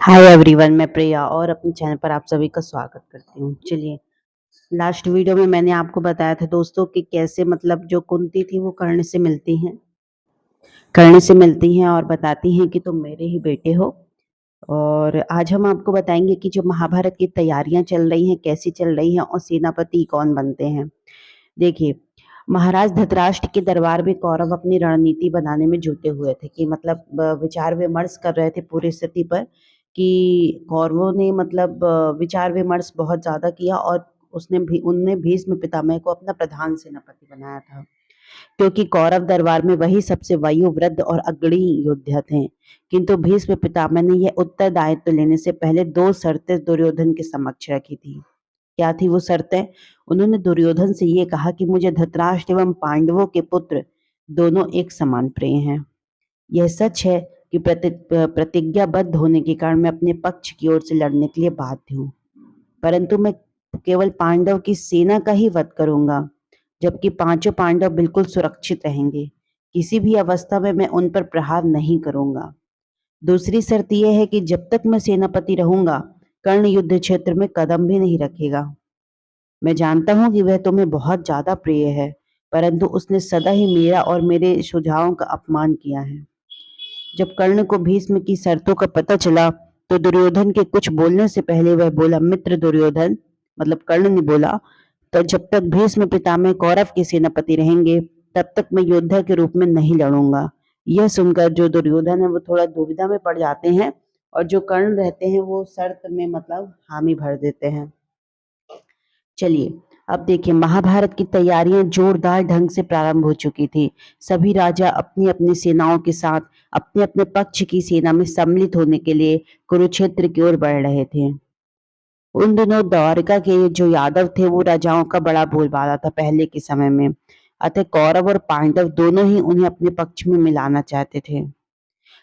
Hi everyone, मैं प्रिया और अपने चैनल पर आप सभी का स्वागत करती हूँ। चलिए, लास्ट वीडियो में मैंने आपको बताया था दोस्तों कि कैसे मतलब जो कुंती थी वो कर्ण से मिलती हैं और बताती हैं कि तुम मेरे ही बेटे हो। और आज हम आपको बताएंगे कि जो महाभारत की तैयारियां चल रही हैं कैसी चल रही हैं और सेनापति कौन बनते हैं। देखिए, महाराज धृतराष्ट्र के दरबार में कौरव अपनी रणनीति बनाने में जुटे हुए थे कि मतलब विचार विमर्श कर रहे थे पूरी स्थिति पर कि कौरवों ने मतलब विचार विमर्श बहुत ज़्यादा किया और उनने भीष्म पितामह को अपना प्रधान सेनापति बनाया था, क्योंकि कौरव दरबार में वही सबसे वयोवृद्ध और अग्रणी योद्धा थे। किंतु भीष्म पितामह ने यह उत्तरदायित्व लेने से पहले दो शर्तें दुर्योधन के समक्ष रखी थी। क्या थी वो शर्तें? उन्होंने दुर्योधन से ये कहा कि मुझे धृतराष्ट्र एवं पांडवों के पुत्र दोनों एक समान प्रिय हैं। यह सच है कि प्रतिज्ञाबद्ध होने के कारण मैं अपने पक्ष की ओर से लड़ने के लिए बाध्य हूँ, परंतु मैं केवल पांडव की सेना का ही वध करूंगा, जबकि पांचों पांडव बिल्कुल सुरक्षित रहेंगे। किसी भी अवस्था में मैं उन पर प्रहार नहीं करूंगा। दूसरी शर्त यह है कि जब तक मैं सेनापति रहूंगा, कर्ण युद्ध क्षेत्र में कदम भी नहीं रखेगा। मैं जानता हूँ कि वह तुम्हें बहुत ज्यादा प्रिय है, परंतु उसने सदा ही मेरा और मेरे सुझावों का अपमान किया है। जब कर्ण को भीष्म की शर्तों का पता चला, तो दुर्योधन के कुछ बोलने से पहले वह बोला, मित्र दुर्योधन, मतलब कर्ण ने बोला, तो जब तक भीष्म पितामह कौरव के सेनापति रहेंगे, तब तक मैं योद्धा के रूप में नहीं लड़ूंगा। यह सुनकर जो दुर्योधन है वो थोड़ा दुविधा में पड़ जाते हैं और जो कर्ण रहते हैं वो शर्त में मतलब हामी भर देते हैं। चलिए, अब देखिए, महाभारत की तैयारियां जोरदार ढंग से प्रारंभ हो चुकी थी। सभी राजा अपनी अपनी सेनाओं के साथ अपने अपने पक्ष की सेना में सम्मिलित होने के लिए कुरुक्षेत्र की ओर बढ़ रहे थे। उन दिनों द्वारका के जो यादव थे वो राजाओं का बड़ा बोलबाला था पहले के समय में। अतः कौरव और पांडव दोनों ही उन्हें अपने पक्ष में मिलाना चाहते थे।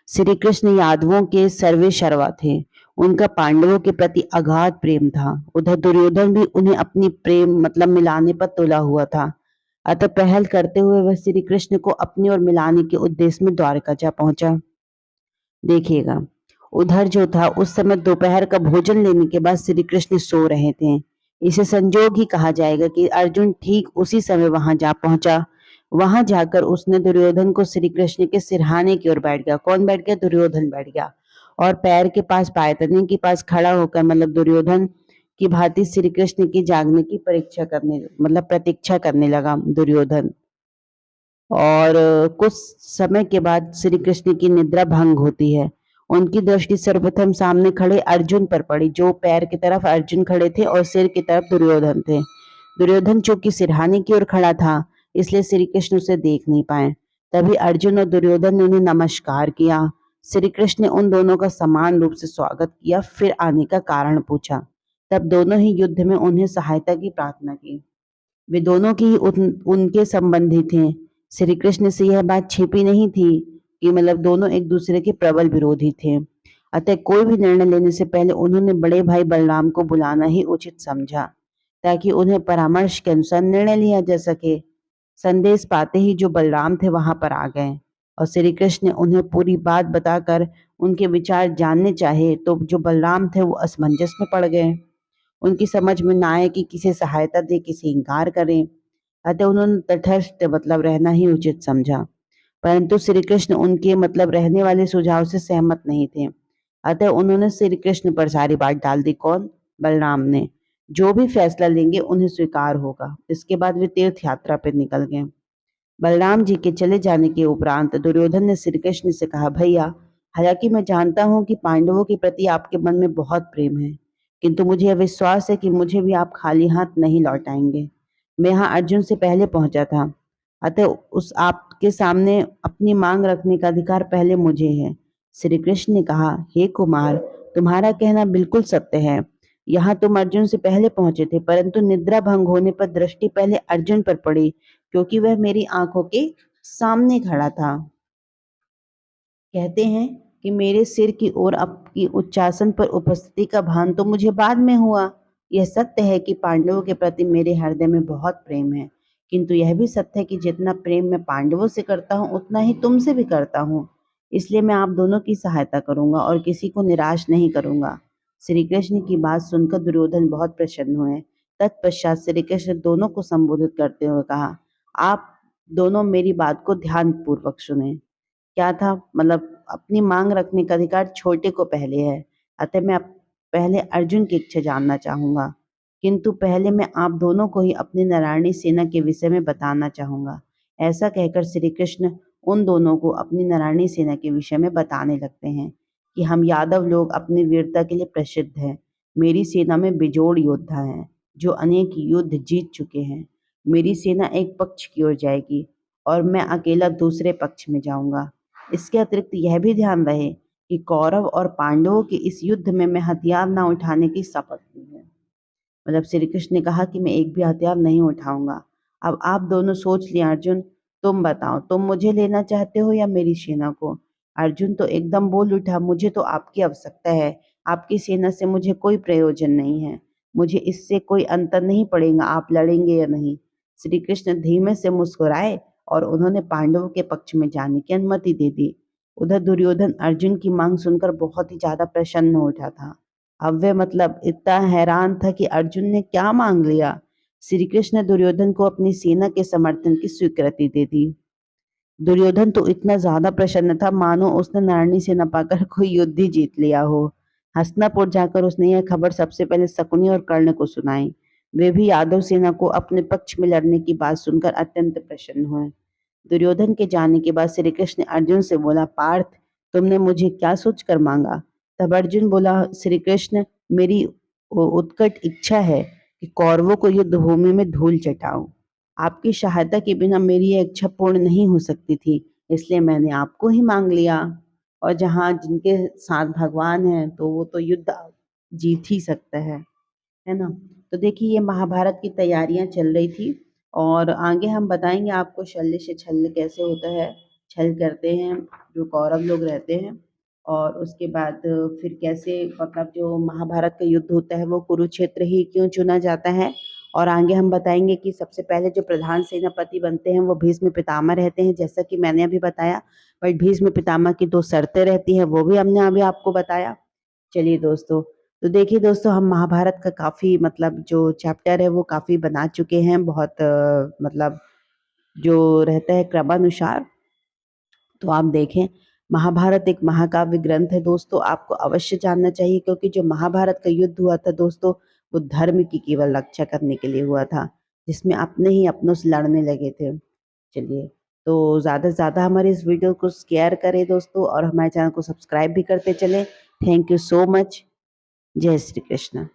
श्री कृष्ण यादवों के सर्वे सर्वा थे। उनका पांडवों के प्रति अगाध प्रेम था। उधर दुर्योधन भी उन्हें अपनी प्रेम मतलब मिलाने पर तुला हुआ था। अतः पहल करते हुए वह श्री कृष्ण को अपनी ओर मिलाने के उद्देश्य में द्वारका जा पहुंचा। देखिएगा, उधर जो था उस समय दोपहर का भोजन लेने के बाद श्री कृष्ण सो रहे थे। इसे संजोग ही कहा जाएगा कि अर्जुन ठीक उसी समय वहां जा पहुंचा। वहां जाकर उसने दुर्योधन को श्री कृष्ण के सिरहाने की ओर बैठ गया। कौन बैठ गया? दुर्योधन बैठ गया। और पैर के पास पायतने के पास खड़ा होकर मतलब दुर्योधन की भांति श्री कृष्ण की जागने की परीक्षा करने मतलब प्रतीक्षा करने लगा दुर्योधन। और कुछ समय के बाद श्री कृष्ण की निद्रा भंग होती है। उनकी दृष्टि सर्वप्रथम सामने खड़े अर्जुन पर पड़ी, जो पैर की तरफ अर्जुन खड़े थे और सिर की तरफ दुर्योधन थे। दुर्योधन चूंकि सिरहाने की ओर खड़ा था, इसलिए श्री कृष्ण उसे देख नहीं पाए। तभी अर्जुन और दुर्योधन ने उन्हें नमस्कार किया। श्री कृष्ण ने उन दोनों का समान रूप से स्वागत किया, फिर आने का कारण पूछा। तब दोनों ही युद्ध में उन्हें सहायता की प्रार्थना की। वे दोनों की ही उनके संबंधी थे। श्री कृष्ण से यह बात छिपी नहीं थी कि मतलब दोनों एक दूसरे के प्रबल विरोधी थे। अतः कोई भी निर्णय लेने से पहले उन्होंने बड़े भाई बलराम को बुलाना ही उचित समझा, ताकि उन्हें परामर्श के अनुसार निर्णय लिया जा सके। संदेश पाते ही जो बलराम थे वहां पर आ गए और श्री कृष्ण ने उन्हें पूरी बात बताकर उनके विचार जानने चाहे, तो जो बलराम थे वो असमंजस में पड़ गए। उनकी समझ में ना आए कि किसे सहायता दे किसे इनकार करें। अतः उन्होंने तटस्थ मतलब रहना ही उचित समझा। परंतु श्री कृष्ण उनके मतलब रहने वाले सुझाव से सहमत नहीं थे। अतः उन्होंने श्री कृष्ण पर सारी बात डाल दी। कौन? बलराम ने। जो भी फैसला लेंगे उन्हें स्वीकार होगा। इसके बाद वे तीर्थ यात्रा पर निकल गए। बलराम जी के चले जाने के उपरांत दुर्योधन ने श्री कृष्ण से कहा, भैया, हालांकि मैं जानता हूं कि पांडवों के प्रति आपके मन में बहुत प्रेम है, किंतु मुझे यह विश्वास है कि मुझे भी आप खाली हाथ नहीं लौटाएंगे। मैं यहाँ अर्जुन से पहले पहुंचा था, अतः उस आपके सामने अपनी मांग रखने का अधिकार पहले मुझे है। श्री कृष्ण ने कहा, हे कुमार, तुम्हारा कहना बिल्कुल सत्य है। यहाँ तुम अर्जुन से पहले पहुंचे थे, परंतु निद्रा भंग होने पर दृष्टि पहले अर्जुन पर पड़ी, क्योंकि वह मेरी आंखों के सामने खड़ा था। कहते हैं कि मेरे सिर की ओर आपकी उच्चासन पर उपस्थिति का भान तो मुझे बाद में हुआ। यह सत्य है कि पांडवों के प्रति मेरे हृदय में बहुत प्रेम है, किंतु यह भी सत्य है कि जितना प्रेम मैं पांडवों से करता हूँ उतना ही तुमसे भी करता हूँ। इसलिए मैं आप दोनों की सहायता करूँगा और किसी को निराश नहीं करूँगा। श्री कृष्ण की बात सुनकर दुर्योधन बहुत प्रसन्न हुए। तत्पश्चात श्री कृष्ण दोनों को संबोधित करते हुए कहा, आप दोनों मेरी बात को ध्यानपूर्वक सुनें। क्या था? मतलब अपनी माँग रखने का अधिकार छोटे को पहले है। अतः मैं पहले अर्जुन की इच्छा जानना चाहूँगा। किंतु पहले मैं आप दोनों को ही अपनी नारायणी सेना के विषय में बताना चाहूँगा। ऐसा कहकर श्री कृष्ण उन दोनों को अपनी नारायणी सेना के विषय में बताने लगते हैं कि हम यादव लोग अपनी वीरता के लिए प्रसिद्ध हैं। मेरी सेना में बेजोड़ योद्धा हैं, जो अनेक युद्ध जीत चुके हैं। मेरी सेना एक पक्ष की ओर जाएगी और मैं अकेला दूसरे पक्ष में जाऊँगा। इसके अतिरिक्त यह भी ध्यान रहे कि कौरव और पांडवों के इस युद्ध में मैं हथियार न उठाने की शपथ ली है। मतलब श्री कृष्ण ने कहा कि मैं एक भी हथियार नहीं उठाऊंगा। अब आप दोनों सोच लिया अर्जुन, तुम बताओ, तुम मुझे लेना चाहते हो या मेरी सेना को? अर्जुन तो एकदम बोल उठा, मुझे तो आपकी आवश्यकता है। आपकी सेना से मुझे कोई प्रयोजन नहीं है। मुझे इससे कोई अंतर नहीं पड़ेगा आप लड़ेंगे या नहीं। श्री कृष्ण धीमे से मुस्कुराए और उन्होंने पांडवों के पक्ष में जाने की अनुमति दे दी। उधर दुर्योधन अर्जुन की मांग सुनकर बहुत ही ज्यादा प्रसन्न हो उठा था। अब वे मतलब इतना हैरान था कि अर्जुन ने क्या मांग लिया। श्री कृष्ण ने दुर्योधन को अपनी सेना के समर्थन की स्वीकृति दे दी। दुर्योधन तो इतना ज्यादा प्रसन्न था मानो उसने नारायणी सेना पाकर कोई युद्ध ही जीत लिया हो। हस्तिनापुर जाकर उसने यह खबर सबसे पहले शकुनी और कर्ण को सुनाई। वे भी यादव सेना को अपने पक्ष में लड़ने की बात सुनकर अत्यंत प्रसन्न हुए। दुर्योधन के जाने के बाद श्री कृष्ण ने अर्जुन से बोला, पार्थ, तुमने मुझे क्या सोचकर मांगा? तब अर्जुन बोला, श्री कृष्ण, मेरी उत्कट इच्छा है कि कौरवों को युद्ध भूमि में धूल चटाऊं। आपकी सहायता के बिना मेरी यह इच्छा पूर्ण नहीं हो सकती थी, इसलिए मैंने आपको ही मांग लिया। और जहाँ जिनके साथ भगवान है तो वो तो युद्ध जीत ही सकता है ना। तो देखिए ये महाभारत की तैयारियां चल रही थी और आगे हम बताएंगे आपको शल्य से छल्य कैसे होता है, छल करते हैं जो कौरव लोग रहते हैं। और उसके बाद फिर कैसे मतलब जो महाभारत का युद्ध होता है वो कुरुक्षेत्र ही क्यों चुना जाता है। और आगे हम बताएंगे कि सबसे पहले जो प्रधान सेनापति बनते हैं वो भीष्म पितामह रहते हैं, जैसा कि मैंने अभी बताया। बट भीष्म पितामह की 2 शर्तें रहती हैं, वो भी हमने अभी आपको बताया। चलिए दोस्तों, तो देखिए दोस्तों, हम महाभारत का काफ़ी मतलब जो चैप्टर है वो काफ़ी बना चुके हैं, बहुत मतलब जो रहता है क्रमानुसार। तो आप देखें, महाभारत एक महाकाव्य ग्रंथ है दोस्तों, आपको अवश्य जानना चाहिए, क्योंकि जो महाभारत का युद्ध हुआ था दोस्तों, वो धर्म की केवल रक्षा करने के लिए हुआ था, जिसमें अपने ही अपनों से लड़ने लगे थे। चलिए, तो ज़्यादा से ज़्यादा हमारे इस वीडियो को शेयर करें दोस्तों और हमारे चैनल को सब्सक्राइब भी करते चलें। Thank you so much. जय श्री कृष्ण।